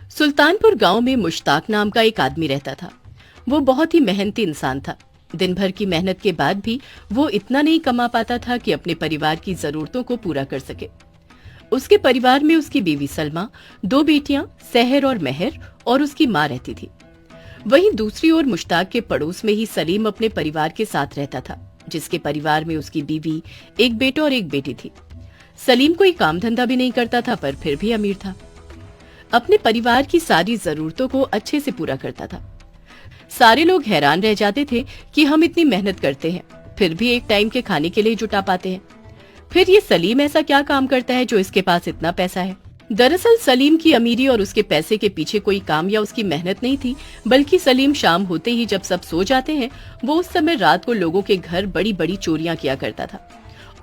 सुल्तानपुर गांव में मुश्ताक नाम का एक आदमी रहता था। वो बहुत ही मेहनती इंसान था। दिन भर की मेहनत के बाद भी वो इतना नहीं कमा पाता था कि अपने परिवार की जरूरतों को पूरा कर सके। उसके परिवार में उसकी बीवी सलमा, दो बेटियां सहर और महर और उसकी माँ रहती थी। वहीं दूसरी ओर मुश्ताक के पड़ोस में ही सलीम अपने परिवार के साथ रहता था, जिसके परिवार में उसकी बीवी, एक बेटा और एक बेटी थी। सलीम कोई काम धंधा भी नहीं करता था, पर फिर भी अमीर था। अपने परिवार की सारी जरूरतों को अच्छे से पूरा करता था। सारे लोग हैरान रह जाते थे कि हम इतनी मेहनत करते हैं, फिर भी एक टाइम के खाने के लिए जुटा पाते हैं। फिर ये सलीम ऐसा क्या काम करता है जो इसके पास इतना पैसा है? दरअसल सलीम की अमीरी और उसके पैसे के पीछे कोई काम या उसकी मेहनत नहीं थी, बल्कि सलीम शाम होते ही जब सब सो जाते हैं, वो उस समय रात को लोगों के घर बड़ी बड़ी चोरियां किया करता था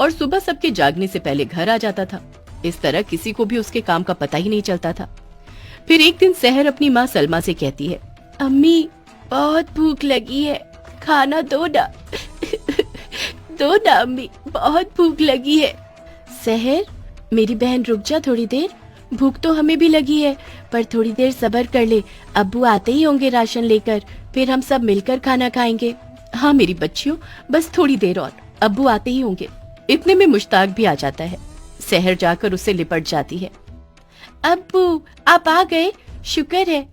और सुबह सबके जागने से पहले घर आ जाता था। इस तरह किसी को भी उसके काम का पता ही नहीं चलता था। फिर एक दिन सहर अपनी माँ सलमा से कहती है, अम्मी बहुत भूख लगी है, खाना दो ना। दो ना अम्मी, बहुत भूख लगी है। सहर, मेरी बहन रुक जा थोड़ी देर, भूख तो हमें भी लगी है, पर थोड़ी देर सब्र कर ले, अब्बू आते ही होंगे राशन लेकर, फिर हम सब मिलकर खाना खाएंगे। हाँ मेरी बच्चियों, बस थोड़ी देर और, अब्बू आते ही होंगे। इतने में मुश्ताक भी आ जाता है। सहर जाकर उससे लिपट जाती है। अब्बू आप आ गए, शुक्र है,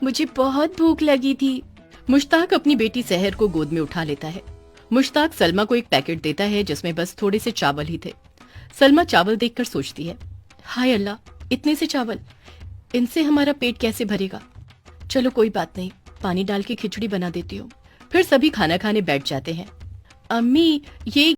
मुझे बहुत भूख लगी थी। मुश्ताक अपनी बेटी सहर को गोद में उठा लेता है। मुश्ताक सलमा को एक पैकेट देता है जिसमें बस थोड़े से चावल ही थे। सलमा चावल देखकर सोचती है, हाय अल्लाह, इतने से चावल, इनसे हमारा पेट कैसे भरेगा? चलो कोई बात नहीं, पानी डाल के खिचड़ी बना देती हूँ। फिर सभी खाना खाने बैठ जाते हैं। अम्मी ये